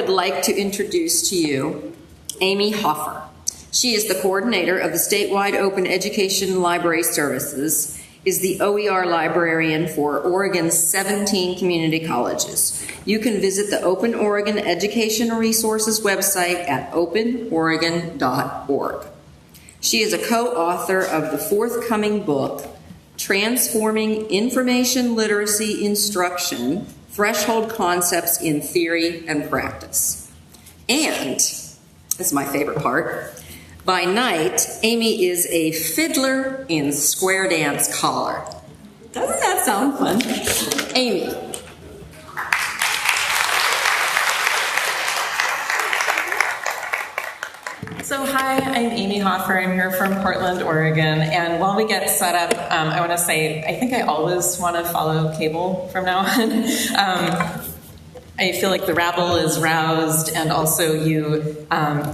would like to introduce to you Amy Hofer. She is the coordinator of the Statewide Open Education Library Services, is the OER librarian for Oregon's 17 community colleges. You can visit the Open Oregon Educational Resources website at openoregon.org. She is a co-author of the forthcoming book, Transforming Information Literacy Instruction, Threshold Concepts in Theory and Practice. And, this is my favorite part, by night, Amy is a fiddler in square dance collar. Doesn't that sound fun? Amy. So hi, I'm Amy Hofer. I'm here from Portland, Oregon. And while we get set up, I want to say I think I always want to follow cable from now on. I feel like the rabble is roused, and also you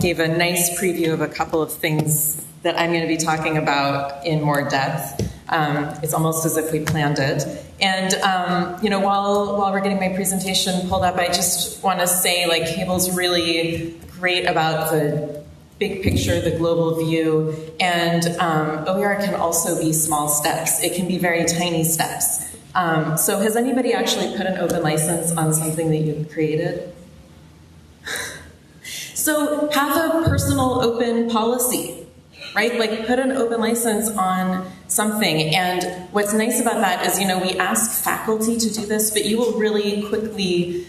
gave a nice preview of a couple of things that I'm going to be talking about in more depth. It's almost as if we planned it. And, while we're getting my presentation pulled up, I just want to say, cable's really great about the big picture, the global view, and OER can also be small steps. It can be very tiny steps. So has anybody actually put an open license on something that you've created? So have a personal open policy, right? Put an open license on something. And what's nice about that is, we ask faculty to do this, but you will really quickly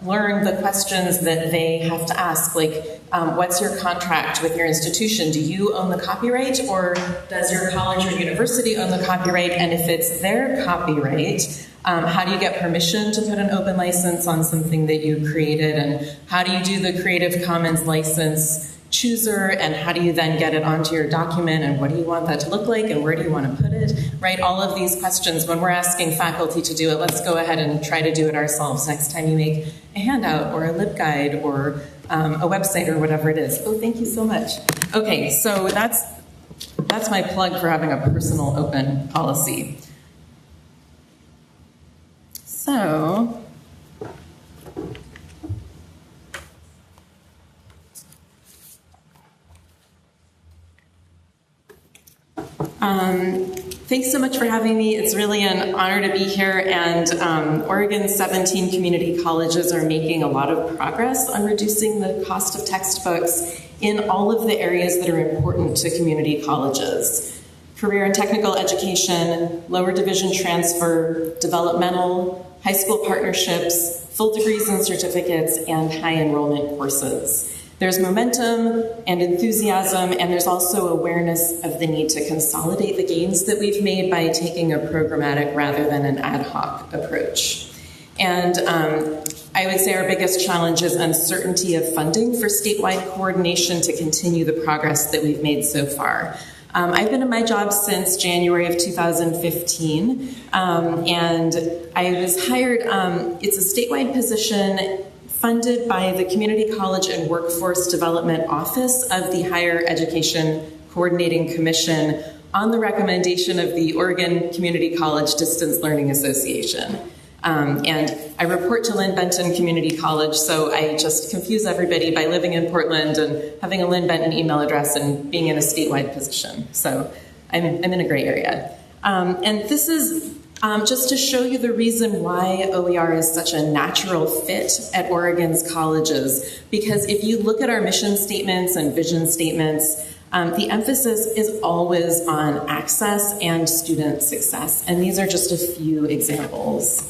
learn the questions that they have to ask, what's your contract with your institution? Do you own the copyright, or does your college or university own the copyright? And if it's their copyright, how do you get permission to put an open license on something that you created? And how do you do the Creative Commons license chooser, and how do you then get it onto your document, and what do you want that to look like, and where do you want to put it, right? All of these questions, when we're asking faculty to do it, let's go ahead and try to do it ourselves next time you make a handout or a LibGuide or a website or whatever it is. Oh, thank you so much. Okay, so that's my plug for having a personal open policy. So, thanks so much for having me. It's really an honor to be here, and Oregon's 17 community colleges are making a lot of progress on reducing the cost of textbooks in all of the areas that are important to community colleges: career and technical education, lower division transfer, developmental, high school partnerships, full degrees and certificates, and high enrollment courses. There's momentum and enthusiasm, and there's also awareness of the need to consolidate the gains that we've made by taking a programmatic rather than an ad hoc approach. And I would say our biggest challenge is uncertainty of funding for statewide coordination to continue the progress that we've made so far. I've been in my job since January of 2015, and I was hired, it's a statewide position funded by the Community College and Workforce Development Office of the Higher Education Coordinating Commission on the recommendation of the Oregon Community College Distance Learning Association. And I report to Lynn Benton Community College, so I just confuse everybody by living in Portland and having a Lynn Benton email address and being in a statewide position. So I'm in a gray area. And this is just to show you the reason why OER is such a natural fit at Oregon's colleges. Because if you look at our mission statements and vision statements, the emphasis is always on access and student success. And these are just a few examples.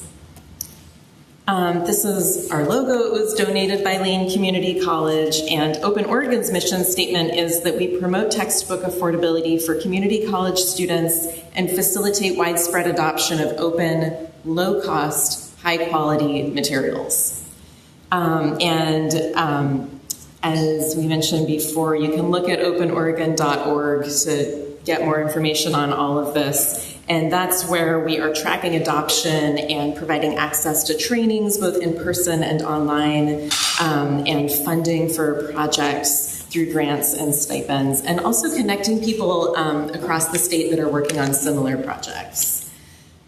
This is our logo. It was donated by Lane Community College, and Open Oregon's mission statement is that we promote textbook affordability for community college students and facilitate widespread adoption of open, low-cost, high-quality materials. As we mentioned before, you can look at openoregon.org to get more information on all of this. And that's where we are tracking adoption and providing access to trainings, both in person and online, and funding for projects through grants and stipends, and also connecting people across the state that are working on similar projects.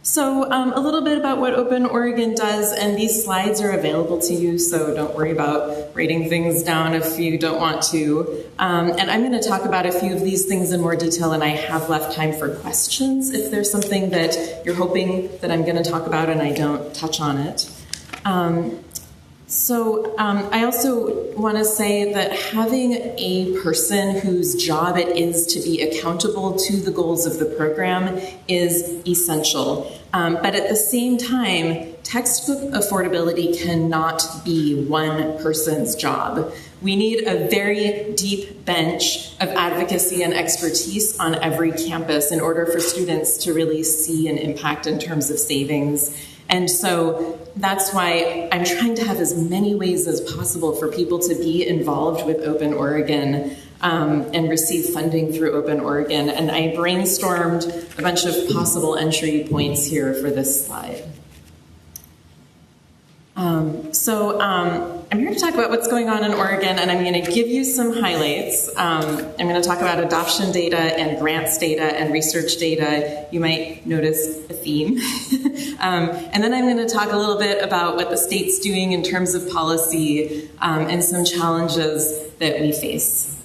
So a little bit about what Open Oregon does, and these slides are available to you, so don't worry about writing things down if you don't want to. And I'm going to talk about a few of these things in more detail, and I have left time for questions if there's something that you're hoping that I'm going to talk about and I don't touch on it. I also want to say that having a person whose job it is to be accountable to the goals of the program is essential. But at the same time, textbook affordability cannot be one person's job. We need a very deep bench of advocacy and expertise on every campus in order for students to really see an impact in terms of savings. And so that's why I'm trying to have as many ways as possible for people to be involved with Open Oregon and receive funding through Open Oregon. And I brainstormed a bunch of possible entry points here for this slide. I'm here to talk about what's going on in Oregon, and I'm going to give you some highlights. I'm going to talk about adoption data and grants data and research data. You might notice a theme. And then I'm going to talk a little bit about what the state's doing in terms of policy and some challenges that we face.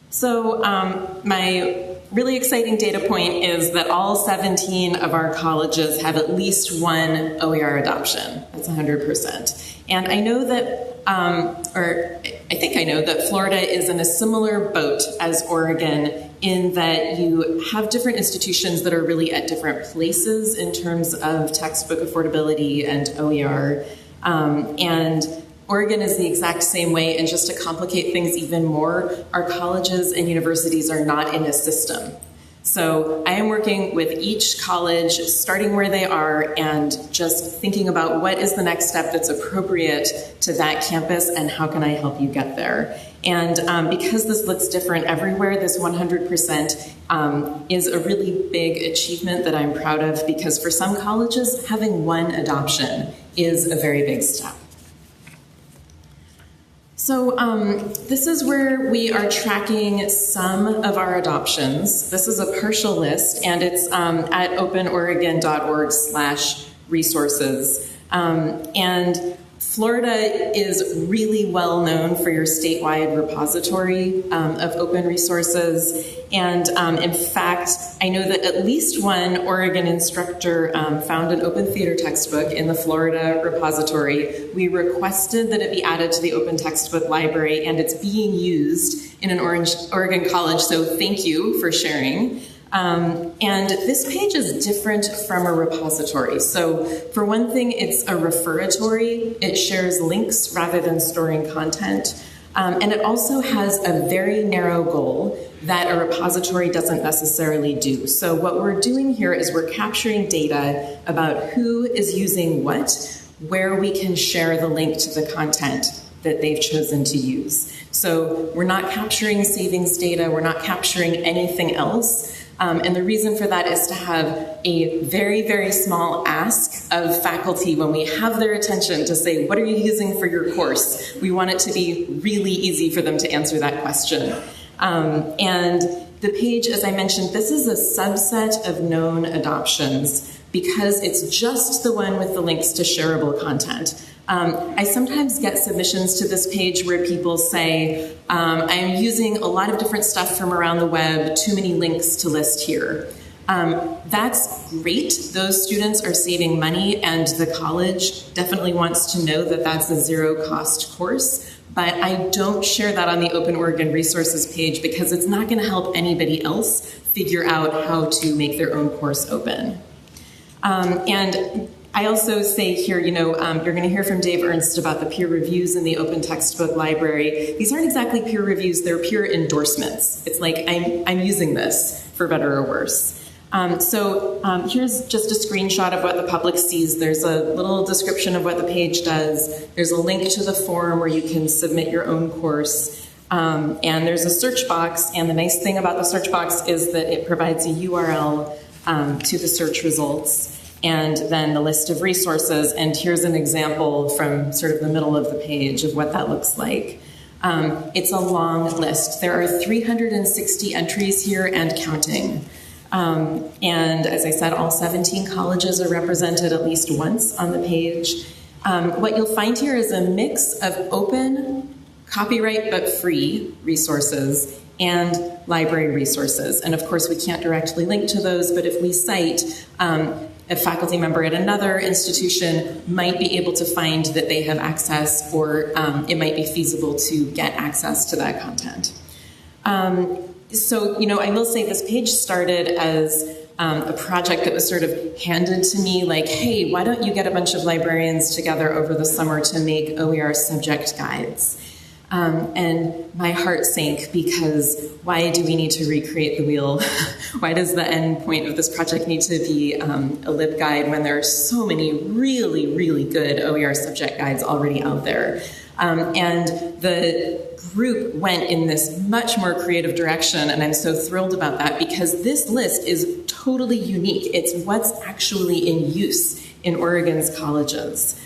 So my really exciting data point is that all 17 of our colleges have at least one OER adoption. That's 100%. And I know that, I think I know that Florida is in a similar boat as Oregon in that you have different institutions that are really at different places in terms of textbook affordability and OER. And Oregon is the exact same way, and just to complicate things even more, our colleges and universities are not in a system. So I am working with each college, starting where they are, and just thinking about what is the next step that's appropriate to that campus and how can I help you get there. And because this looks different everywhere, this 100% is a really big achievement that I'm proud of, because for some colleges, having one adoption is a very big step. So this is where we are tracking some of our adoptions. This is a partial list, and it's at openoregon.org/resources. And Florida is really well known for your statewide repository of open resources. And in fact, I know that at least one Oregon instructor found an open theater textbook in the Florida repository. We requested that it be added to the open textbook library, and it's being used in an Oregon college, so thank you for sharing. And this page is different from a repository. So for one thing, it's a referatory. It shares links rather than storing content. And it also has a very narrow goal that a repository doesn't necessarily do. So what we're doing here is we're capturing data about who is using what, where we can share the link to the content that they've chosen to use. So we're not capturing savings data, we're not capturing anything else. And the reason for that is to have a very, very small ask of faculty when we have their attention to say, what are you using for your course? We want it to be really easy for them to answer that question. And the page, as I mentioned, this is a subset of known adoptions because it's just the one with the links to shareable content. I sometimes get submissions to this page where people say, I'm using a lot of different stuff from around the web, too many links to list here. That's great. Those students are saving money, and the college definitely wants to know that that's a zero-cost course. But I don't share that on the Open Oregon Resources page because it's not going to help anybody else figure out how to make their own course open. And I also say here, you're going to hear from Dave Ernst about the peer reviews in the Open Textbook Library. These aren't exactly peer reviews, they're peer endorsements. It's like, I'm using this, for better or worse. Here's just a screenshot of what the public sees. There's a little description of what the page does. There's a link to the forum where you can submit your own course. And there's a search box, and the nice thing about the search box is that it provides a URL to the search results, and then the list of resources. And here's an example from sort of the middle of the page of what that looks like. It's a long list. There are 360 entries here and counting. And as I said, all 17 colleges are represented at least once on the page. What you'll find here is a mix of open, copyright but free resources and library resources. And of course, we can't directly link to those, but if we cite a faculty member at another institution might be able to find that they have access, or it might be feasible to get access to that content. So, I will say this page started as a project that was sort of handed to me like, hey, why don't you get a bunch of librarians together over the summer to make OER subject guides? And my heart sank, because why do we need to recreate the wheel? Why does the end point of this project need to be a LibGuide when there are so many really, really good OER subject guides already out there? And the group went in this much more creative direction, and I'm so thrilled about that, because this list is totally unique. It's what's actually in use in Oregon's colleges.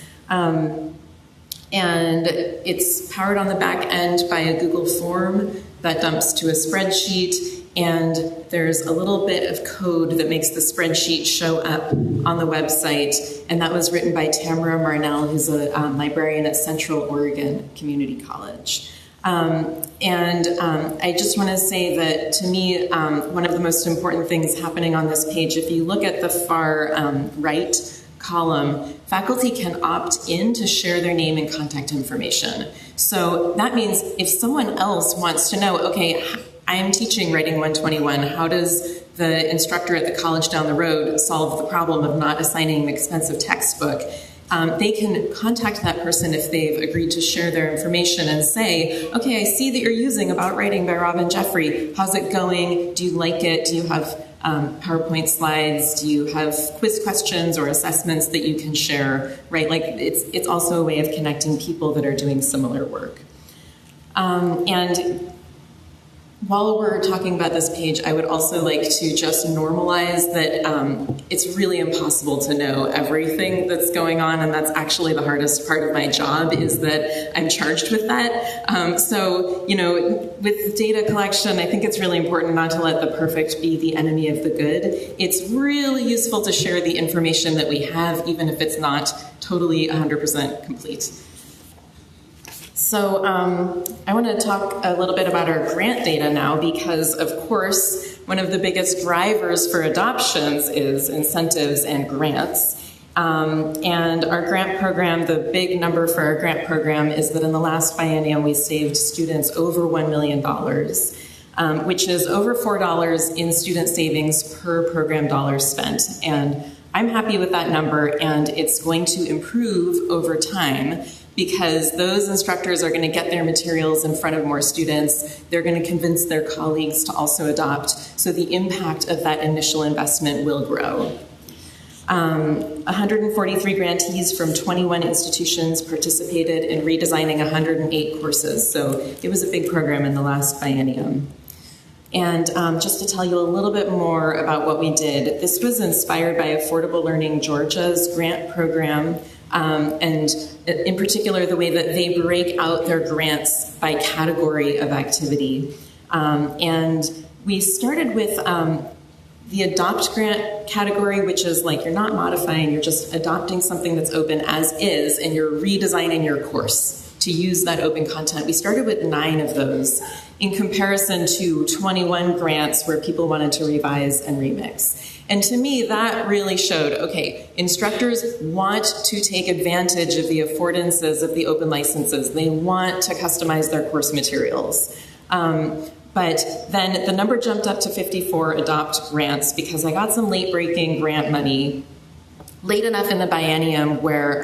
And it's powered on the back end by a Google form that dumps to a spreadsheet, and there's a little bit of code that makes the spreadsheet show up on the website, and that was written by Tamara Marnell, who's a librarian at Central Oregon Community College. I just want to say that, to me, one of the most important things happening on this page, if you look at the far right column, faculty can opt in to share their name and contact information. So that means if someone else wants to know, okay, I am teaching Writing 121, how does the instructor at the college down the road solve the problem of not assigning an expensive textbook? They can contact that person if they've agreed to share their information and say, okay, I see that you're using About Writing by Robin Jeffrey. How's it going? Do you like it? Do you have PowerPoint slides? Do you have quiz questions or assessments that you can share? Right? Like, it's also a way of connecting people that are doing similar work. And while we're talking about this page, I would also like to just normalize that it's really impossible to know everything that's going on, and that's actually the hardest part of my job, is that I'm charged with that. So, with data collection, I think it's really important not to let the perfect be the enemy of the good. It's really useful to share the information that we have, even if it's not totally 100% complete. So I want to talk a little bit about our grant data now, because, of course, one of the biggest drivers for adoptions is incentives and grants. And our grant program, the big number for our grant program is that in the last biennium, we saved students over $1 million, which is over $4 in student savings per program dollar spent. And I'm happy with that number, and it's going to improve over time, because those instructors are going to get their materials in front of more students. They're going to convince their colleagues to also adopt. So the impact of that initial investment will grow. 143 grantees from 21 institutions participated in redesigning 108 courses. So it was a big program in the last biennium. And just to tell you a little bit more about what we did, this was inspired by Affordable Learning Georgia's grant program, and in particular, the way that they break out their grants by category of activity. And we started with the adopt grant category, which is like you're not modifying, you're just adopting something that's open as is, and you're redesigning your course to use that open content. We started with 9 of those in comparison to 21 grants where people wanted to revise and remix. And to me, that really showed, okay, instructors want to take advantage of the affordances of the open licenses. They want to customize their course materials. But then the number jumped up to 54 adopt grants, because I got some late-breaking grant money late enough in the biennium where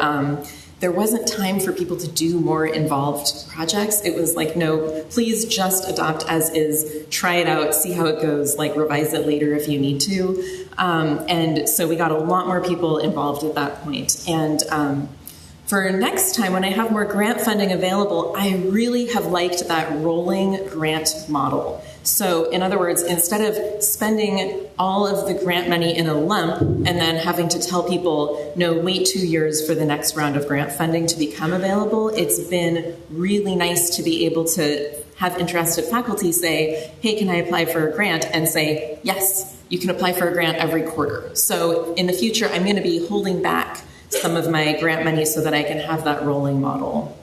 there wasn't time for people to do more involved projects. It was like, no, please just adopt as is, try it out, see how it goes, like revise it later if you need to. And so we got a lot more people involved at that point. And for next time, when I have more grant funding available, I really have liked that rolling grant model. So in other words, instead of spending all of the grant money in a lump and then having to tell people, no, wait 2 years for the next round of grant funding to become available, it's been really nice to be able to have interested faculty say, hey, can I apply for a grant? And say, yes, you can apply for a grant every quarter. So in the future, I'm going to be holding back some of my grant money so that I can have that rolling model.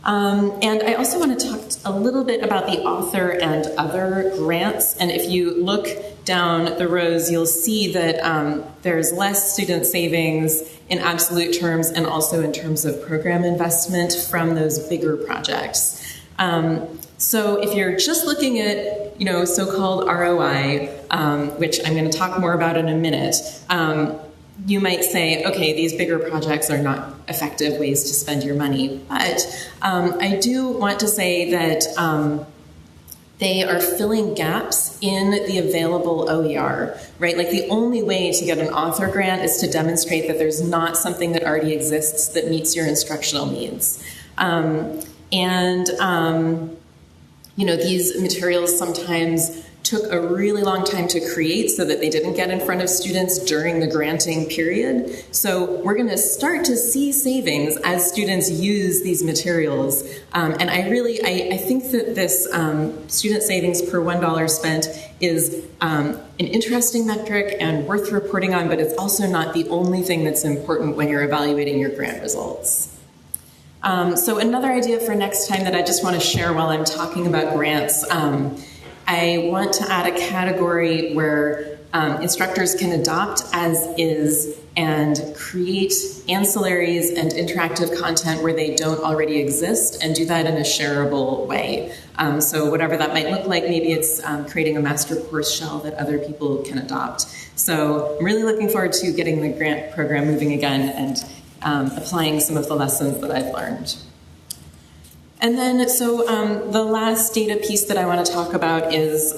And I also want to talk a little bit about the author and other grants. And if you look down the rows, you'll see that there's less student savings in absolute terms and also in terms of program investment from those bigger projects. So if you're just looking at, so-called ROI, which I'm going to talk more about in a minute, you might say, okay, these bigger projects are not effective ways to spend your money. But I do want to say that they are filling gaps in the available OER, right? Like the only way to get an author grant is to demonstrate that there's not something that already exists that meets your instructional needs. These materials sometimes took a really long time to create so that they didn't get in front of students during the granting period. So we're going to start to see savings as students use these materials. And I think that this student savings per $1 spent is an interesting metric and worth reporting on, but it's also not the only thing that's important when you're evaluating your grant results. So another idea for next time that I just want to share while I'm talking about grants, I want to add a category where instructors can adopt as is and create ancillaries and interactive content where they don't already exist and do that in a shareable way. So whatever that might look like, maybe it's creating a master course shell that other people can adopt. So I'm really looking forward to getting the grant program moving again and applying some of the lessons that I've learned. And then, the last data piece that I want to talk about is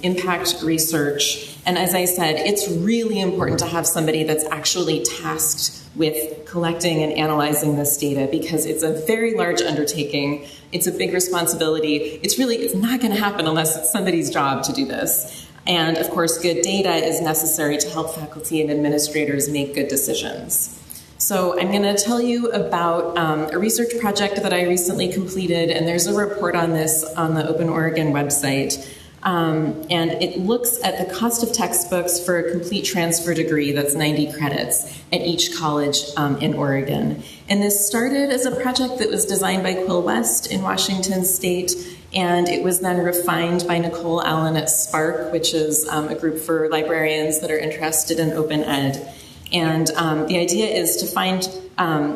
impact research. And as I said, it's really important to have somebody that's actually tasked with collecting and analyzing this data because it's a very large undertaking. It's a big responsibility. It's not going to happen unless it's somebody's job to do this. And of course, good data is necessary to help faculty and administrators make good decisions. So I'm going to tell you about a research project that I recently completed, and there's a report on this on the Open Oregon website. And it looks at the cost of textbooks for a complete transfer degree that's 90 credits at each college in Oregon. And this started as a project that was designed by Quill West in Washington State, and it was then refined by Nicole Allen at Spark, which is a group for librarians that are interested in open ed. And the idea is to find,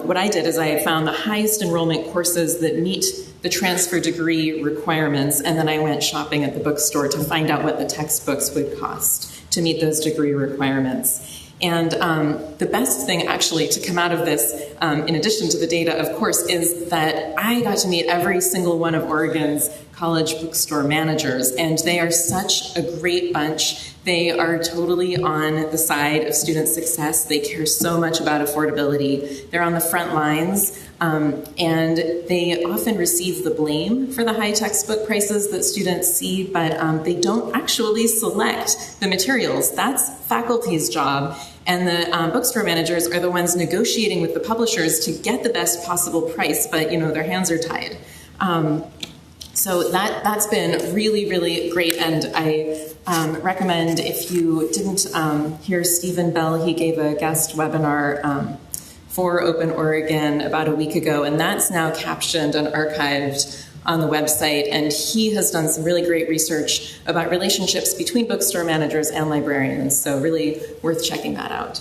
what I did is I found the highest enrollment courses that meet the transfer degree requirements, and then I went shopping at the bookstore to find out what the textbooks would cost to meet those degree requirements. And the best thing actually to come out of this, in addition to the data, of course, is that I got to meet every single one of Oregon's college bookstore managers, and they are such a great bunch. They are totally on the side of student success. They care so much about affordability. They're on the front lines, and they often receive the blame for the high textbook prices that students see, but they don't actually select the materials. That's faculty's job. And the bookstore managers are the ones negotiating with the publishers to get the best possible price, but their hands are tied. So that's been really, really great, and I recommend if you didn't hear Stephen Bell, he gave a guest webinar for Open Oregon about a week ago, and that's now captioned and archived on the website, and he has done some really great research about relationships between bookstore managers and librarians, so really worth checking that out.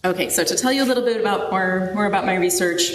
Okay, so to tell you a little bit about more about my research,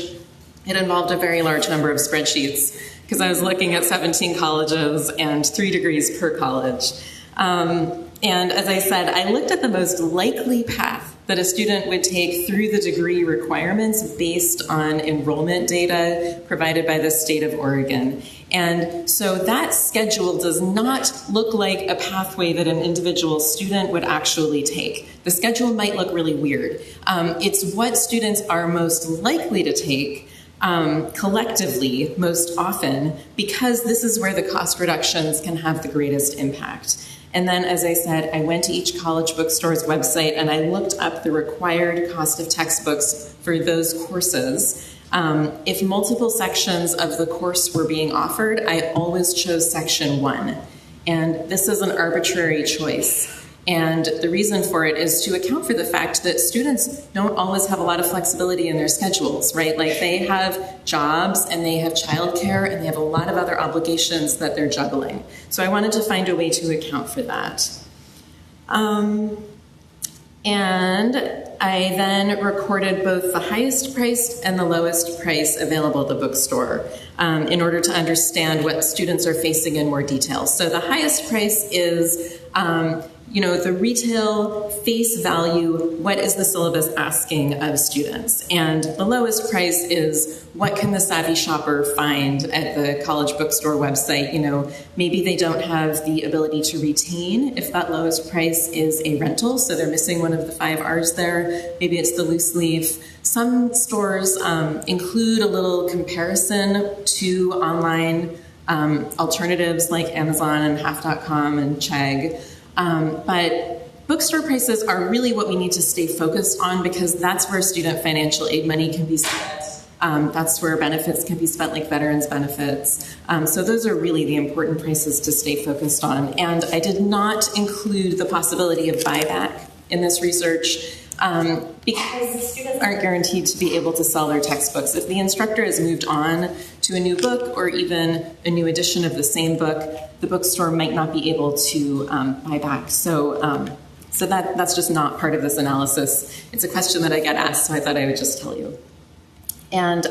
it involved a very large number of spreadsheets because I was looking at 17 colleges and 3 degrees per college. And as I said, I looked at the most likely path that a student would take through the degree requirements based on enrollment data provided by the state of Oregon. And so that schedule does not look like a pathway that an individual student would actually take. The schedule might look really weird. It's what students are most likely to take collectively most often, because this is where the cost reductions can have the greatest impact. And then, as I said, I went to each college bookstore's website and I looked up the required cost of textbooks for those courses. If multiple sections of the course were being offered, I always chose section 1. And this is an arbitrary choice. And the reason for it is to account for the fact that students don't always have a lot of flexibility in their schedules, right? Like they have jobs and they have childcare and they have a lot of other obligations that they're juggling. So I wanted to find a way to account for that. And I then recorded both the highest priced and the lowest price available at the bookstore in order to understand what students are facing in more detail. So the highest price is the retail face value, what is the syllabus asking of students? And the lowest price is what can the savvy shopper find at the college bookstore website? Maybe they don't have the ability to retain if that lowest price is a rental, so they're missing one of the 5 R's there. Maybe it's the loose leaf. Some stores include a little comparison to online alternatives like Amazon and Half.com and Chegg. But bookstore prices are really what we need to stay focused on, because that's where student financial aid money can be spent. That's where benefits can be spent, like veterans benefits. So those are really the important prices to stay focused on. And I did not include the possibility of buyback in this research because the students aren't guaranteed to be able to sell their textbooks. If the instructor has moved on to a new book or even a new edition of the same book, the bookstore might not be able to buy back. So that's just not part of this analysis. It's a question that I get asked, so I thought I would just tell you. And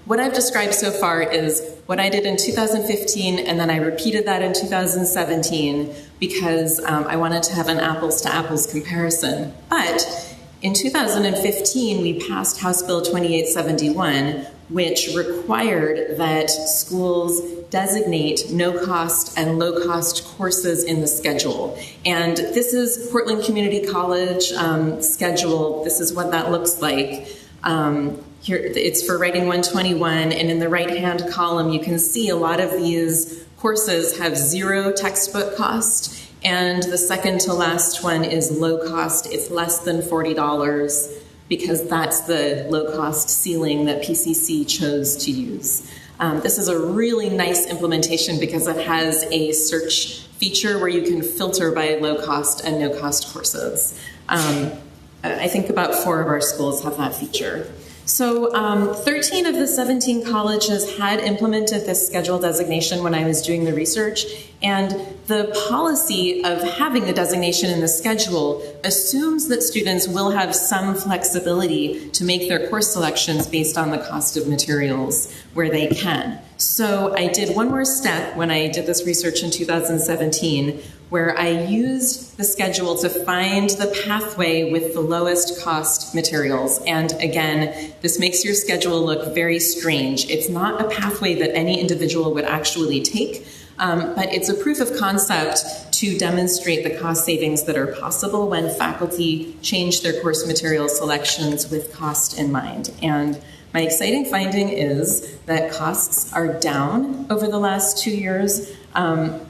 what I've described so far is what I did in 2015, and then I repeated that in 2017 because I wanted to have an apples-to-apples comparison. But in 2015, we passed House Bill 2871, which required that schools designate no-cost and low-cost courses in the schedule. And this is Portland Community College schedule. This is what that looks like. Here, it's for Writing 121, and in the right-hand column, you can see a lot of these courses have 0 textbook cost, and the second to last one is low cost. It's less than $40 because that's the low-cost ceiling that PCC chose to use. This is a really nice implementation because it has a search feature where you can filter by low-cost and no-cost courses. I think about 4 of our schools have that feature. So 13 of the 17 colleges had implemented this schedule designation when I was doing the research, and the policy of having the designation in the schedule assumes that students will have some flexibility to make their course selections based on the cost of materials where they can. So I did one more step when I did this research in 2017, where I used the schedule to find the pathway with the lowest cost materials. And again, this makes your schedule look very strange. It's not a pathway that any individual would actually take, but it's a proof of concept to demonstrate the cost savings that are possible when faculty change their course material selections with cost in mind. And my exciting finding is that costs are down over the last 2 years,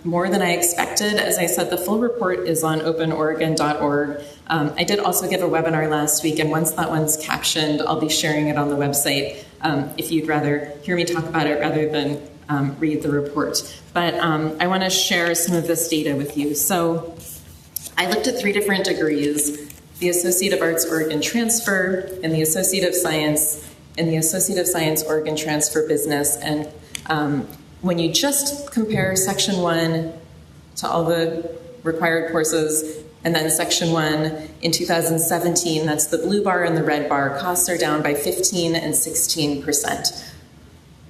more than I expected. As I said, the full report is on openoregon.org. I did also give a webinar last week, and once that one's captioned, I'll be sharing it on the website if you'd rather hear me talk about it rather than read the report. But I want to share some of this data with you. So I looked at 3 different degrees: the Associate of Arts Oregon Transfer, and the Associate of Science, and the Associate of Science Oregon Transfer Business. And when you just compare Section 1 to all the required courses, and then Section 1 in 2017, that's the blue bar and the red bar, costs are down by 15 and 16%.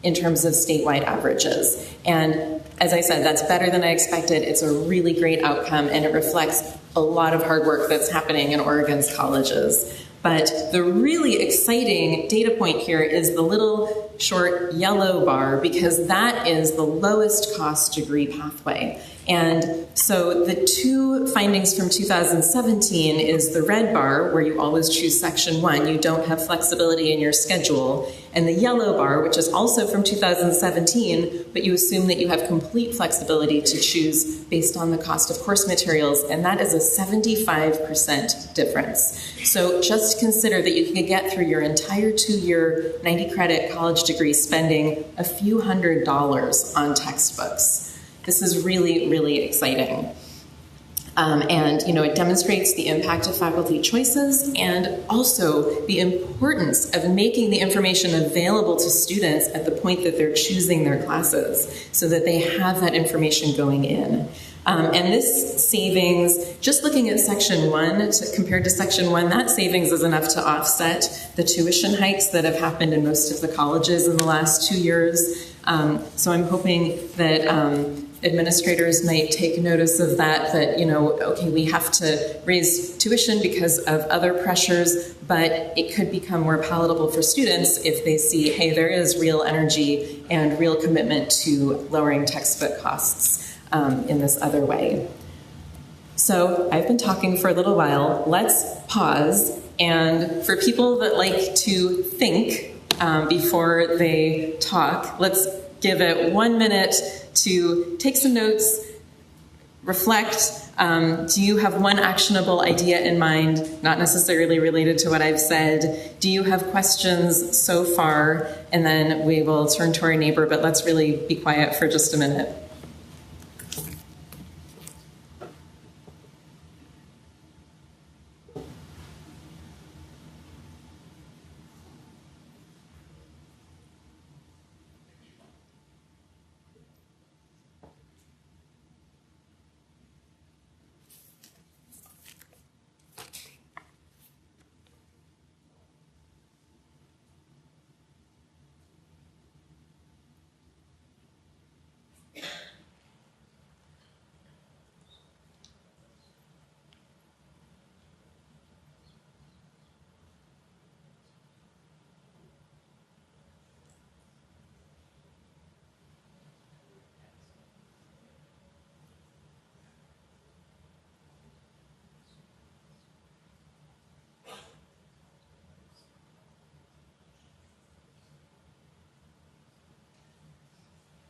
in terms of statewide averages. And as I said, that's better than I expected. It's a really great outcome, and it reflects a lot of hard work that's happening in Oregon's colleges. But the really exciting data point here is the little short yellow bar, because that is the lowest cost degree pathway. And so the two findings from 2017 is the red bar, where you always choose section 1, you don't have flexibility in your schedule, and the yellow bar, which is also from 2017, but you assume that you have complete flexibility to choose based on the cost of course materials, and that is a 75% difference. So just consider that you can get through your entire 2-year 90-credit college degree spending a few $100s on textbooks. This is really, really exciting. And it demonstrates the impact of faculty choices and also the importance of making the information available to students at the point that they're choosing their classes so that they have that information going in. And this savings, just looking at section 1 compared to section 1, that savings is enough to offset the tuition hikes that have happened in most of the colleges in the last 2 years. So I'm hoping that administrators might take notice of that, okay, we have to raise tuition because of other pressures, but it could become more palatable for students if they see, hey, there is real energy and real commitment to lowering textbook costs in this other way. So I've been talking for a little while. Let's pause. And for people that like to think before they talk, let's give it 1 minute to take some notes, reflect. Do you have one actionable idea in mind, not necessarily related to what I've said? Do you have questions so far? And then we will turn to our neighbor, but let's really be quiet for just a minute.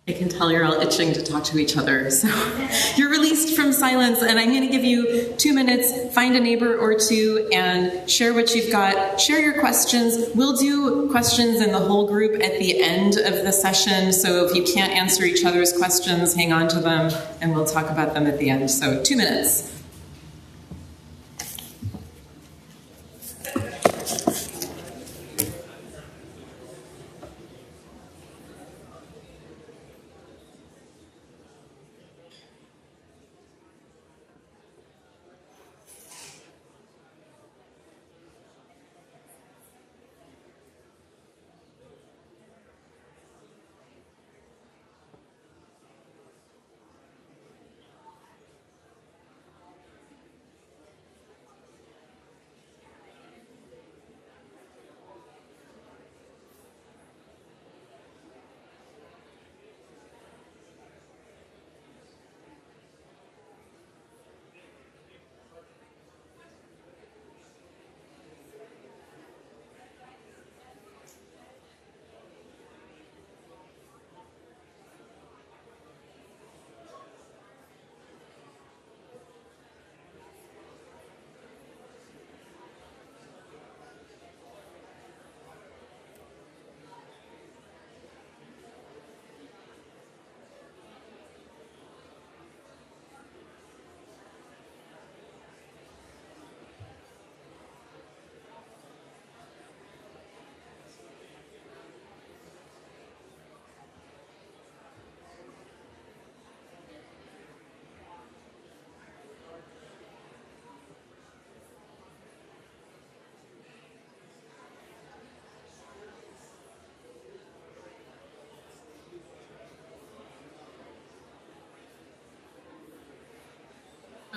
I can tell you're all itching to talk to each other. So you're released from silence, and I'm going to give you 2 minutes, find a neighbor or two, and share what you've got. Share your questions. We'll do questions in the whole group at the end of the session, so if you can't answer each other's questions, hang on to them, and we'll talk about them at the end. So 2 minutes.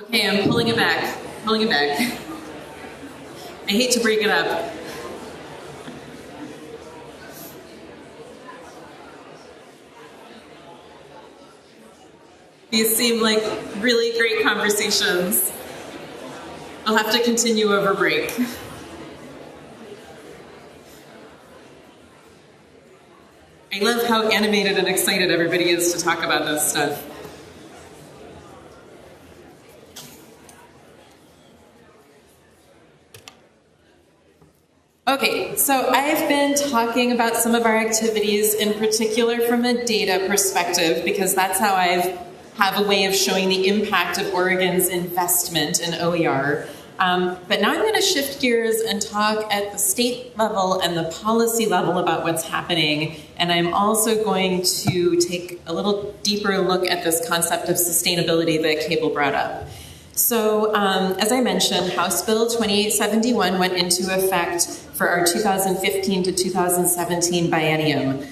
Okay, I'm pulling it back, pulling it back. I hate to break it up. These seem like really great conversations. I'll have to continue over break. I love how animated and excited everybody is to talk about this stuff. Okay, so I've been talking about some of our activities in particular from a data perspective because that's how I have a way of showing the impact of Oregon's investment in OER. But now I'm going to shift gears and talk at the state level and the policy level about what's happening. And I'm also going to take a little deeper look at this concept of sustainability that Cable brought up. So, as I mentioned, House Bill 2871 went into effect for our 2015 to 2017 biennium.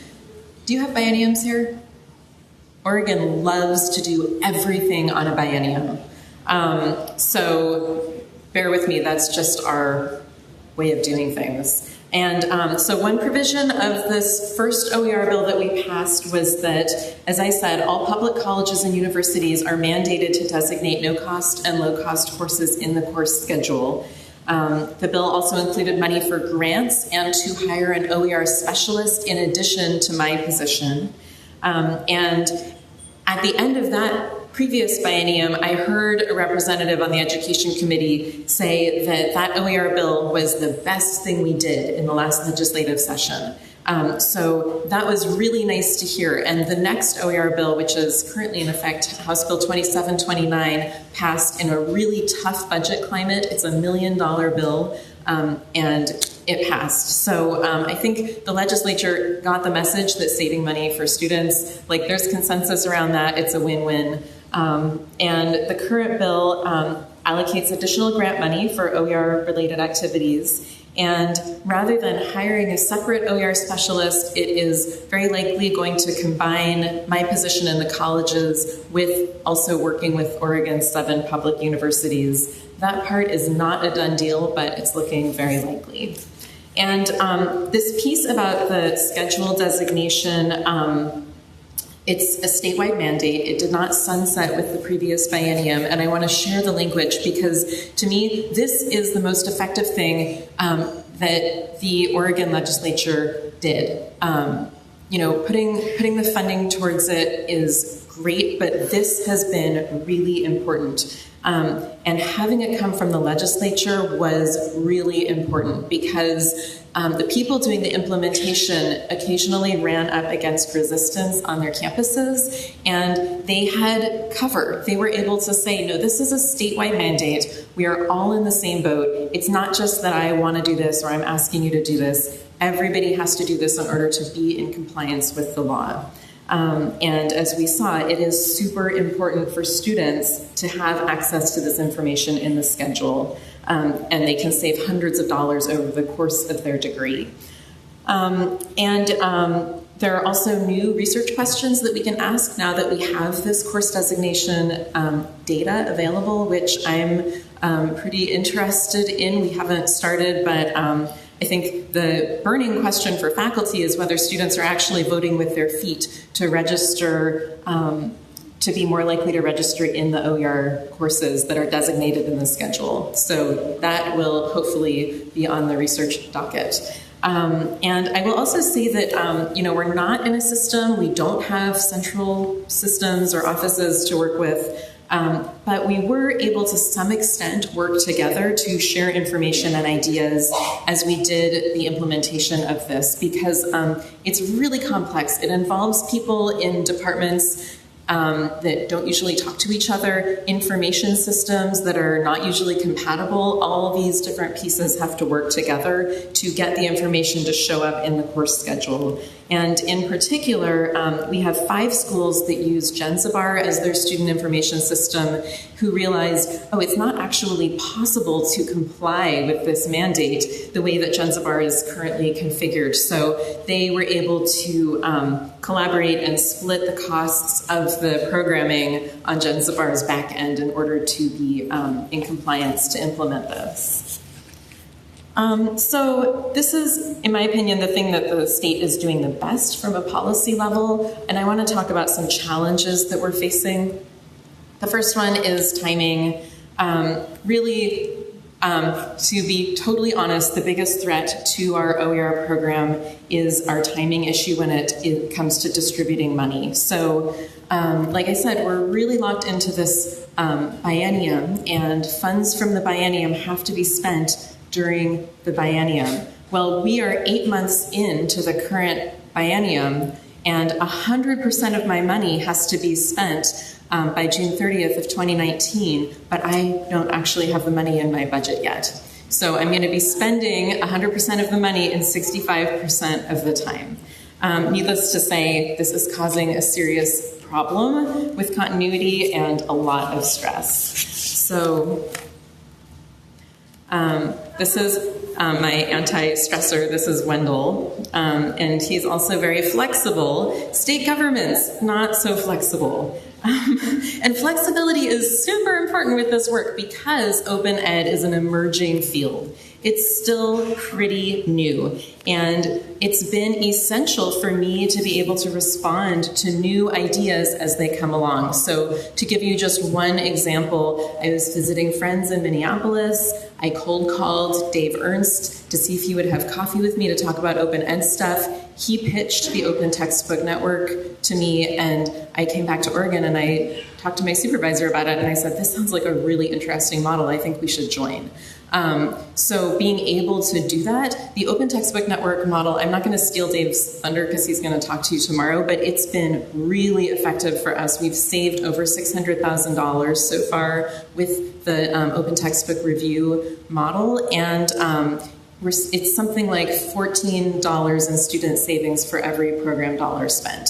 Do you have bienniums here? Oregon loves to do everything on a biennium. So bear with me, that's just our way of doing things. And so one provision of this first OER bill that we passed was that, as I said, all public colleges and universities are mandated to designate no-cost and low-cost courses in the course schedule. The bill also included money for grants and to hire an OER specialist in addition to my position. And at the end of that previous biennium, I heard a representative on the Education Committee say that that OER bill was the best thing we did in the last legislative session. So that was really nice to hear. And the next OER bill, which is currently in effect, House Bill 2729, passed in a really tough budget climate. It's a $1 million bill, and it passed. So I think the legislature got the message that saving money for students, like there's consensus around that, it's a win-win. And the current bill allocates additional grant money for OER-related activities. And rather than hiring a separate OER specialist, it is very likely going to combine my position in the colleges with also working with Oregon's 7 public universities. That part is not a done deal, but it's looking very likely. And this piece about the schedule designation, it's a statewide mandate. It did not sunset with the previous biennium, and I want to share the language because, to me, this is the most effective thing that the Oregon legislature did. You know, putting the funding towards it is great, but this has been really important. And having it come from the legislature was really important because the people doing the implementation occasionally ran up against resistance on their campuses, and they had cover. They were able to say, no, this is a statewide mandate. We are all in the same boat. It's not just that I want to do this or I'm asking you to do this. Everybody has to do this in order to be in compliance with the law. And as we saw, it is super important for students to have access to this information in the schedule, and they can save hundreds of dollars over the course of their degree. There are also new research questions that we can ask now that we have this course designation data available, which I'm pretty interested in. We haven't started, but I think the burning question for faculty is whether students are actually voting with their feet to register, to be more likely to register in the OER courses that are designated in the schedule. So that will hopefully be on the research docket. And I will also say that, you know, we're not in a system, we don't have central systems or offices to work with. But we were able to some extent work together to share information and ideas as we did the implementation of this because it's really complex. It involves people in departments that don't usually talk to each other, information systems that are not usually compatible. All of these different pieces have to work together to get the information to show up in the course schedule. And in particular, we have 5 schools that use Genzabar as their student information system who realized, oh, it's not actually possible to comply with this mandate the way that Genzabar is currently configured. So they were able to collaborate and split the costs of the programming on Genzabar's back end in order to be in compliance to implement this. So this is, in my opinion, the thing that the state is doing the best from a policy level, and I want to talk about some challenges that we're facing. The first one is timing. Really, to be totally honest, the biggest threat to our OER program is our timing issue when it comes to distributing money. So, like I said, we're really locked into this biennium, and funds from the biennium have to be spent during the biennium. Well, we are 8 months into the current biennium, and 100% of my money has to be spent by June 30th of 2019, but I don't actually have the money in my budget yet. So I'm going to be spending 100% of the money in 65% of the time. Needless to say, this is causing a serious problem with continuity and a lot of stress. So this is my anti-stressor. This is Wendell, and he's also very flexible. State governments, not so flexible. And flexibility is super important with this work because open ed is an emerging field. It's still pretty new, and it's been essential for me to be able to respond to new ideas as they come along. So to give you just one example, I was visiting friends in Minneapolis. I cold called Dave Ernst to see if he would have coffee with me to talk about open ed stuff. He pitched the Open Textbook Network to me, and I came back to Oregon and I talked to my supervisor about it, and I said, this sounds like a really interesting model. I think we should join. So being able to do that, the Open Textbook Network model, I'm not going to steal Dave's thunder because he's going to talk to you tomorrow, but it's been really effective for us. We've saved over $600,000 so far with the Open Textbook Review model, and it's something like $14 in student savings for every program dollar spent.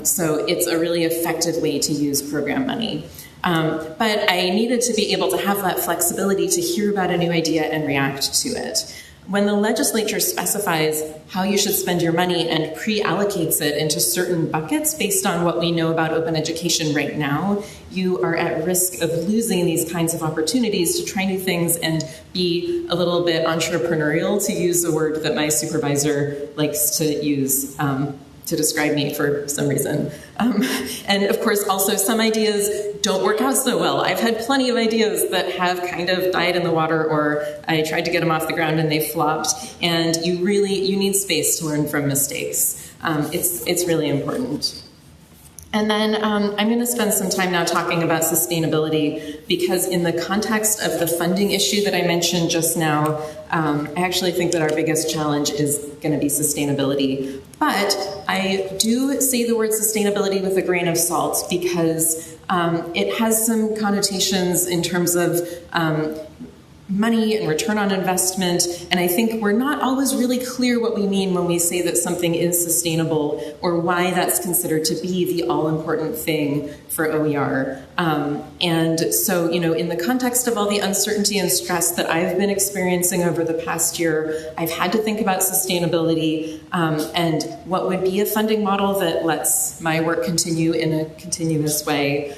So it's a really effective way to use program money. But I needed to be able to have that flexibility to hear about a new idea and react to it. When the legislature specifies how you should spend your money and pre-allocates it into certain buckets based on what we know about open education right now, you are at risk of losing these kinds of opportunities to try new things and be a little bit entrepreneurial, to use a word that my supervisor likes to use to describe me for some reason. And of course, also some ideas don't work out so well. I've had plenty of ideas that have kind of died in the water, or I tried to get them off the ground and they flopped. And you need space to learn from mistakes. It's really important. And then I'm going to spend some time now talking about sustainability, because in the context of the funding issue that I mentioned just now, I actually think that our biggest challenge is going to be sustainability. But I do say the word sustainability with a grain of salt, because it has some connotations in terms of money and return on investment, and I think we're not always really clear what we mean when we say that something is sustainable, or why that's considered to be the all-important thing for OER. And so, in the context of all the uncertainty and stress that I've been experiencing over the past year, I've had to think about sustainability and what would be a funding model that lets my work continue in a continuous way.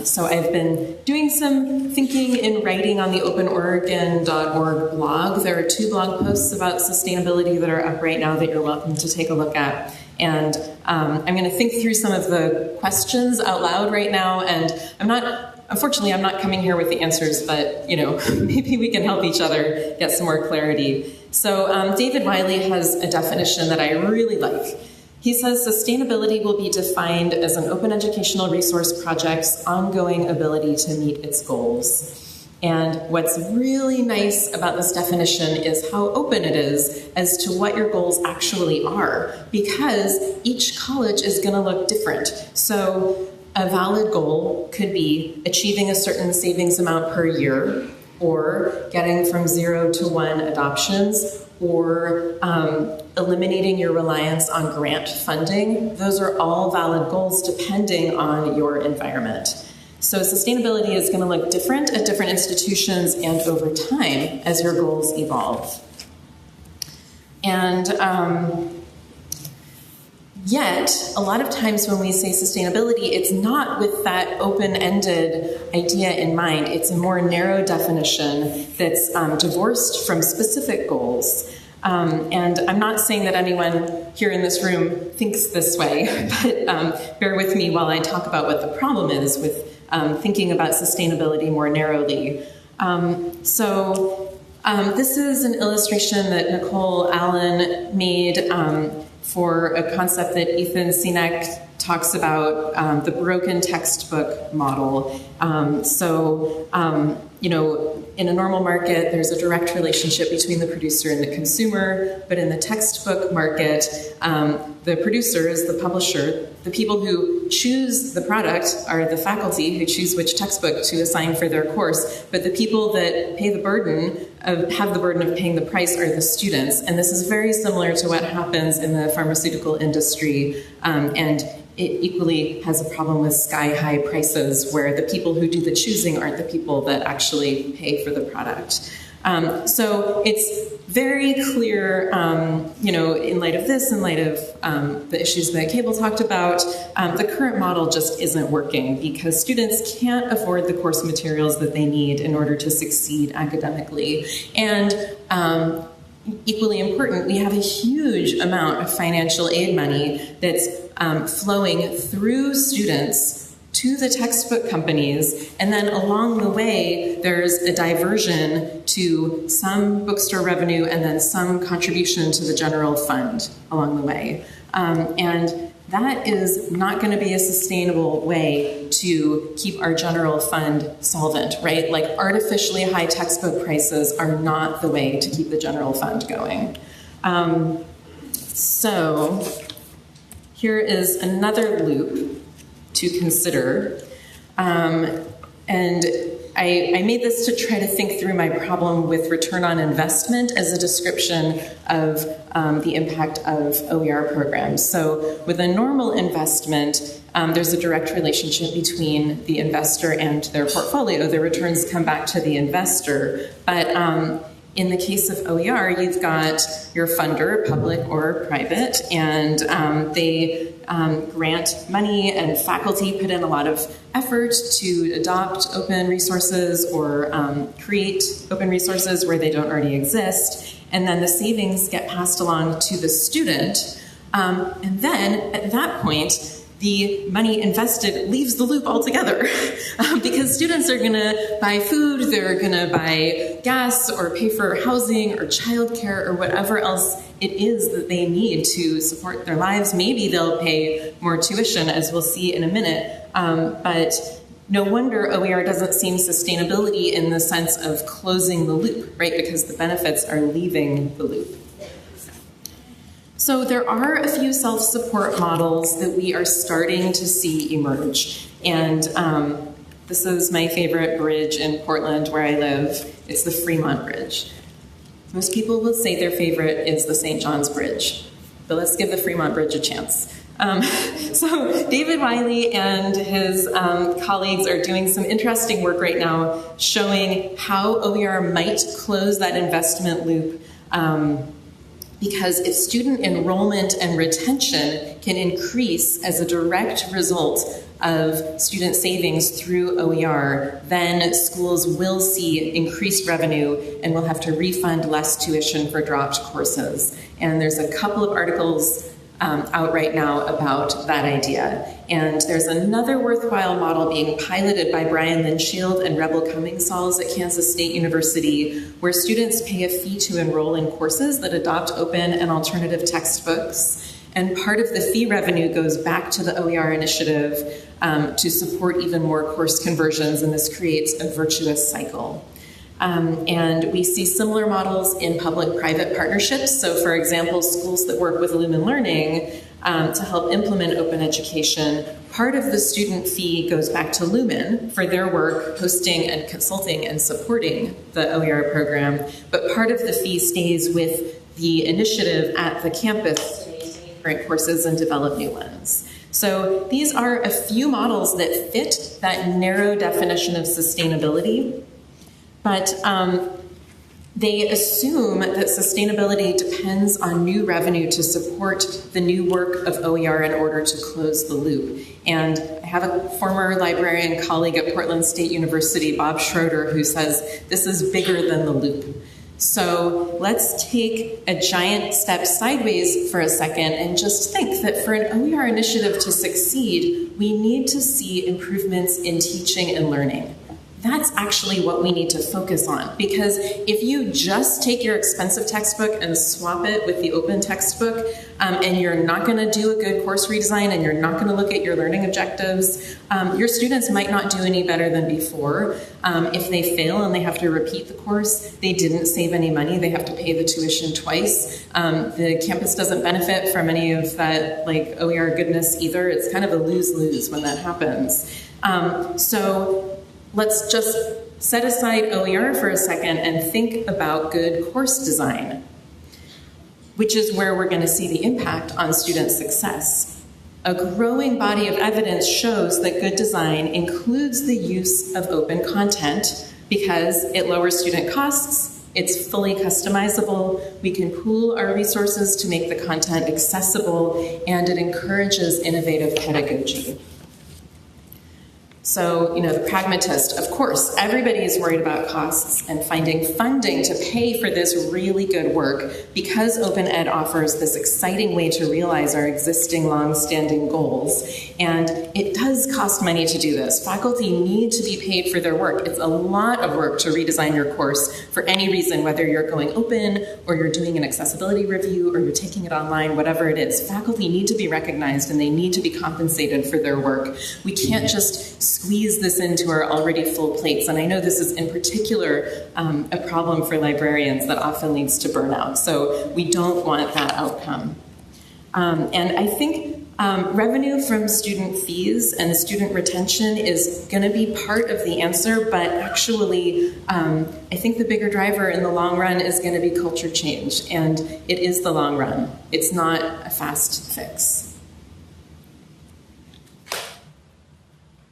So I've been doing some thinking and writing on the openoregon.org blog. There are 2 blog posts about sustainability that are up right now that you're welcome to take a look at. And I'm going to think through some of the questions out loud right now. And unfortunately, I'm not coming here with the answers, but maybe we can help each other get some more clarity. So David Wiley has a definition that I really like. He says sustainability will be defined as an open educational resource project's ongoing ability to meet its goals. And what's really nice about this definition is how open it is as to what your goals actually are, because each college is going to look different. So a valid goal could be achieving a certain savings amount per year, or getting from 0 to 1 adoptions, or eliminating your reliance on grant funding. Those are all valid goals depending on your environment. So sustainability is going to look different at different institutions and over time as your goals evolve. And yet, a lot of times when we say sustainability, it's not with that open-ended idea in mind. It's a more narrow definition that's divorced from specific goals. And I'm not saying that anyone here in this room thinks this way, but bear with me while I talk about what the problem is with thinking about sustainability more narrowly. This is an illustration that Nicole Allen made for a concept that Ethan Sinek talks about, the broken textbook model. In a normal market, there's a direct relationship between the producer and the consumer, but in the textbook market, the producers, the publisher, the people who choose the product are the faculty who choose which textbook to assign for their course, but the people that have the burden of paying the price are the students. And this is very similar to what happens in the pharmaceutical industry, and it equally has a problem with sky-high prices where the people who do the choosing aren't the people that actually pay for the product. So it's very clear, in light of this, in light of the issues that Cable talked about, the current model just isn't working because students can't afford the course materials that they need in order to succeed academically. And equally important, we have a huge amount of financial aid money that's flowing through students to the textbook companies, and then along the way, there's a diversion to some bookstore revenue and then some contribution to the general fund along the way. And that is not going to be a sustainable way to keep our general fund solvent, right? Like artificially high textbook prices are not the way to keep the general fund going. So here is another loop to consider. And I made this to try to think through my problem with return on investment as a description of the impact of OER programs. So with a normal investment, there's a direct relationship between the investor and their portfolio. The returns come back to the investor. But in the case of OER, you've got your funder, public or private, and they grant money, and faculty put in a lot of effort to adopt open resources or create open resources where they don't already exist. And then the savings get passed along to the student. And then at that point, the money invested leaves the loop altogether because students are going to buy food, they're going to buy gas or pay for housing or childcare or whatever else it is that they need to support their lives. Maybe they'll pay more tuition, as we'll see in a minute. But no wonder OER doesn't seem sustainability in the sense of closing the loop, right? Because the benefits are leaving the loop. So there are a few self-support models that we are starting to see emerge. And this is my favorite bridge in Portland where I live. It's the Fremont Bridge. Most people will say their favorite is the St. John's Bridge, but let's give the Fremont Bridge a chance. So David Wiley and his colleagues are doing some interesting work right now showing how OER might close that investment loop, because if student enrollment and retention can increase as a direct result of student savings through OER, then schools will see increased revenue and will have to refund less tuition for dropped courses. And there's a couple of articles out right now about that idea. And there's another worthwhile model being piloted by Brian Linshield and Rebel Cummings-Sauls at Kansas State University, where students pay a fee to enroll in courses that adopt open and alternative textbooks. And part of the fee revenue goes back to the OER initiative to support even more course conversions, and this creates a virtuous cycle. And we see similar models in public-private partnerships. So for example, schools that work with Lumen Learning to help implement open education, part of the student fee goes back to Lumen for their work hosting and consulting and supporting the OER program, but part of the fee stays with the initiative at the campus to maintain current courses and develop new ones. So these are a few models that fit that narrow definition of sustainability, but they assume that sustainability depends on new revenue to support the new work of OER in order to close the loop. And I have a former librarian colleague at Portland State University, Bob Schroeder, who says this is bigger than the loop. So let's take a giant step sideways for a second and just think that for an OER initiative to succeed, we need to see improvements in teaching and learning. That's actually what we need to focus on, because if you just take your expensive textbook and swap it with the open textbook, and you're not going to do a good course redesign and you're not going to look at your learning objectives, your students might not do any better than before. If they fail and they have to repeat the course, they didn't save any money. They have to pay the tuition twice. The campus doesn't benefit from any of that like OER goodness either. It's kind of a lose-lose when that happens. So let's just set aside OER for a second and think about good course design, which is where we're going to see the impact on student success. A growing body of evidence shows that good design includes the use of open content because it lowers student costs, it's fully customizable, we can pool our resources to make the content accessible, and it encourages innovative pedagogy. So, the pragmatist, of course, everybody is worried about costs and finding funding to pay for this really good work because Open Ed offers this exciting way to realize our existing long-standing goals. And it does cost money to do this. Faculty need to be paid for their work. It's a lot of work to redesign your course for any reason, whether you're going open or you're doing an accessibility review or you're taking it online, whatever it is. Faculty need to be recognized and they need to be compensated for their work. We can't just squeeze this into our already full plates. And I know this is in particular a problem for librarians that often leads to burnout. So we don't want that outcome. And I think revenue from student fees and student retention is going to be part of the answer, but actually I think the bigger driver in the long run is going to be culture change. And it is the long run. It's not a fast fix.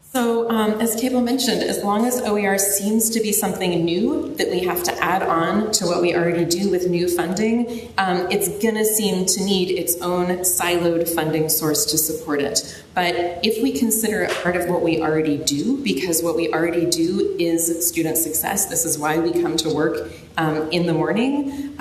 So as Table mentioned, as long as OER seems to be something new that we have to add on to what we already do with new funding, it's going to seem to need its own siloed funding source to support it. But if we consider it part of what we already do, because what we already do is student success, this is why we come to work in the morning,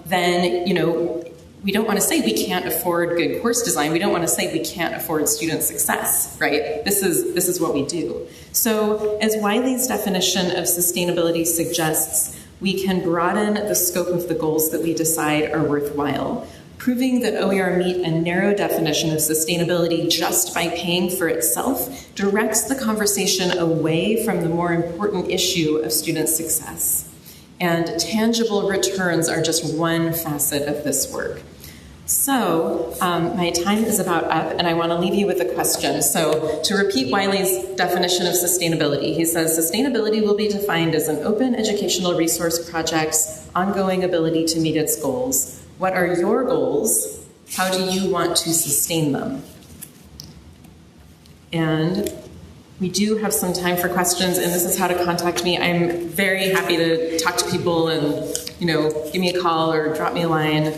then, we don't want to say we can't afford good course design. We don't want to say we can't afford student success, right? This is what we do. So as Wiley's definition of sustainability suggests, we can broaden the scope of the goals that we decide are worthwhile. Proving that OER meet a narrow definition of sustainability just by paying for itself directs the conversation away from the more important issue of student success. And tangible returns are just one facet of this work. So my time is about up, and I want to leave you with a question. So to repeat Wiley's definition of sustainability, he says, sustainability will be defined as an open educational resource project's ongoing ability to meet its goals. What are your goals? How do you want to sustain them? And we do have some time for questions, and this is how to contact me. I'm very happy to talk to people and, give me a call or drop me a line.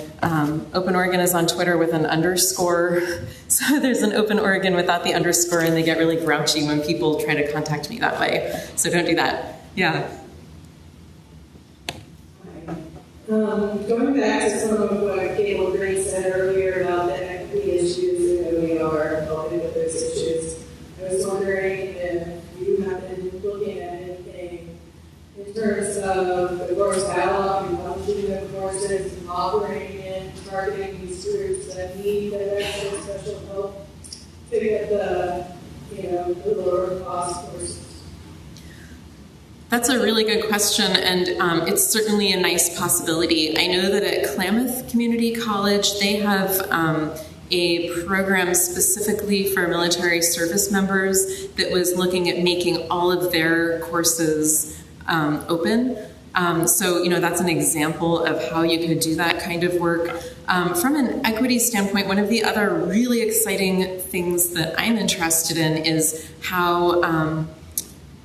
Open Oregon is on Twitter with an underscore. So there's an Open Oregon without the underscore, and they get really grouchy when people try to contact me that way. So don't do that. Yeah. Going back to some of what Gable Green said earlier about the equity issues in OER, helping with those issues, I was wondering if you have been looking at anything in terms of the course catalog and publishing the courses and offering and targeting these groups that need that extra special help to get the lower cost courses. That's a really good question, and it's certainly a nice possibility. I know that at Klamath Community College, they have a program specifically for military service members that was looking at making all of their courses open. So, that's an example of how you could do that kind of work. From an equity standpoint, one of the other really exciting things that I'm interested in is how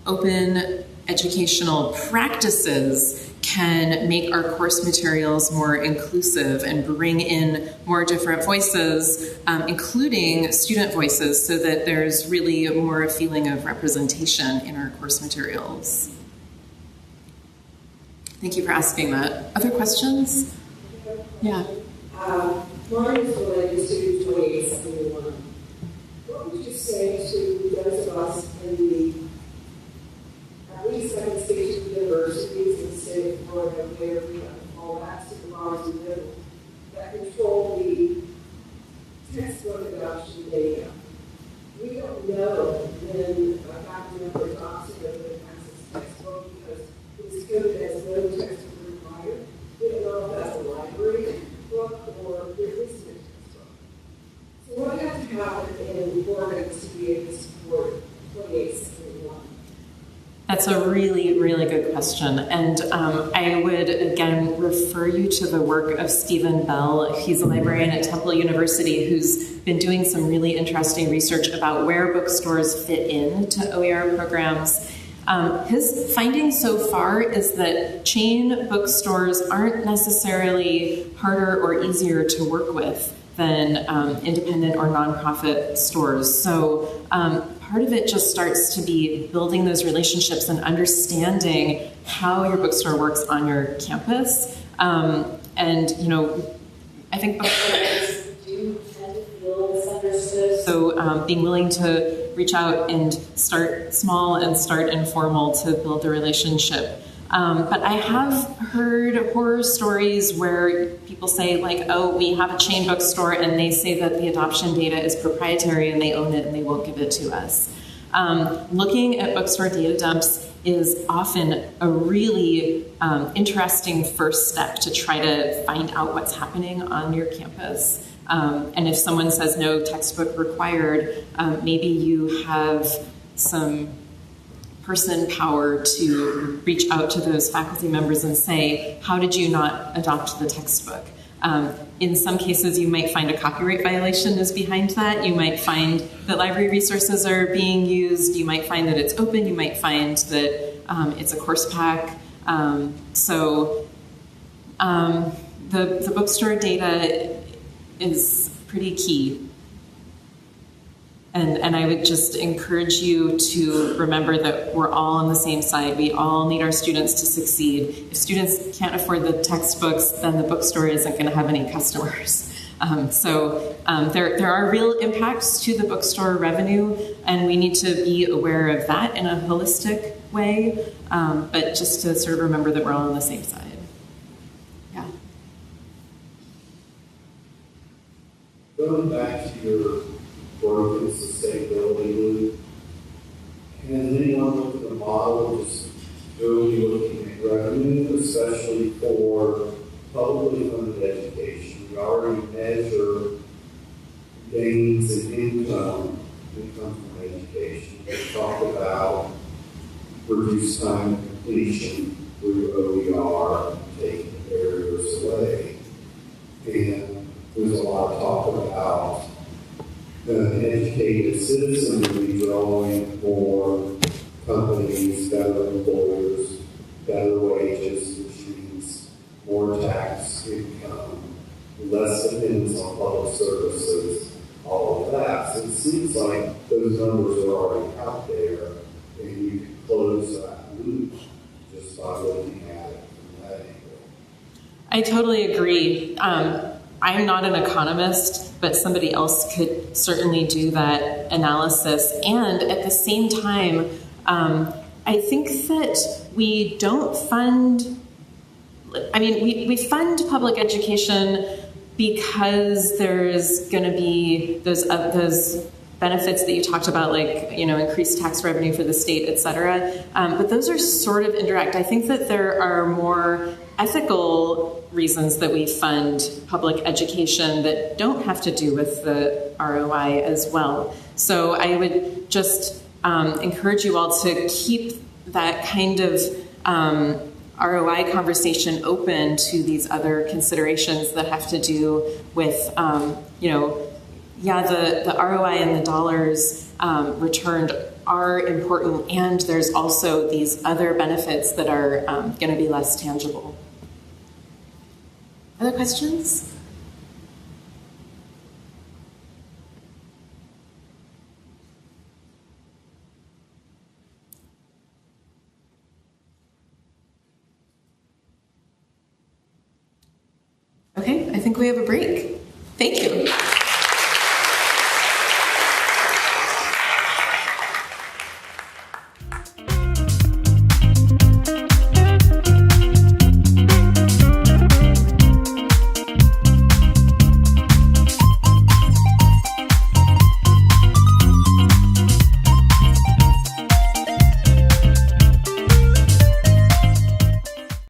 open educational practices can make our course materials more inclusive and bring in more different voices, including student voices, so that there's really more a feeling of representation in our course materials. Thank you for asking that. Other questions? Yeah. Mine is related to 2871. What would you say to those of us in the, at least second stage universities in the state of Florida, where we have all that supervisors in the middle that control the textbook adoption data? We don't know when a faculty member adopts it or when it passes textbook because it's coded as no textbook required. We don't know if that's a library book or there is no textbook. So what has to happen in Florida to be able to support 2871? That's a really, really good question. And I would, again, refer you to the work of Stephen Bell. He's a librarian at Temple University who's been doing some really interesting research about where bookstores fit into OER programs. His finding so far is that chain bookstores aren't necessarily harder or easier to work with than independent or nonprofit stores. So part of it just starts to be building those relationships and understanding how your bookstore works on your campus. And, I think bookstores do tend to feel misunderstood. So being willing to reach out and start small and start informal to build the relationship. But I have heard horror stories where people say, like, oh, we have a chain bookstore and they say that the adoption data is proprietary and they own it and they won't give it to us. Looking at bookstore data dumps is often a really interesting first step to try to find out what's happening on your campus. And if someone says no textbook required, maybe you have some person power to reach out to those faculty members and say, how did you not adopt the textbook? In some cases, you might find a copyright violation is behind that. You might find that library resources are being used. You might find that it's open. You might find that it's a course pack. So the bookstore data is pretty key. And I would just encourage you to remember that we're all on the same side. We all need our students to succeed. If students can't afford the textbooks, then the bookstore isn't going to have any customers. There are real impacts to the bookstore revenue, and we need to be aware of that in a holistic way, but just to sort of remember that we're all on the same side. Yeah. Going back to your work in sustainability loop, has anyone looked at the model just really looking at revenue, especially for publicly funded education? We already measure gains in income from education. We talk about reduced time completion through OER, taking barriers away. And there's a lot of talk about an educated citizen will be drawing for companies, better employers, better wages, which means more tax income, less dependence on public services, all of that. So it seems like those numbers are already out there, and you can close that loop just by looking at it from that angle. I totally agree. I'm not an economist, but somebody else could certainly do that analysis. And at the same time, I think that we don't fund, we fund public education because there's going to be those benefits that you talked about, like, increased tax revenue for the state, et cetera. But those are sort of indirect. I think that there are more ethical reasons that we fund public education that don't have to do with the ROI as well. So I would just encourage you all to keep that kind of ROI conversation open to these other considerations that have to do with, the ROI and the dollars returned are important, and there's also these other benefits that are going to be less tangible. Other questions? Okay, I think we have a break. Thank you.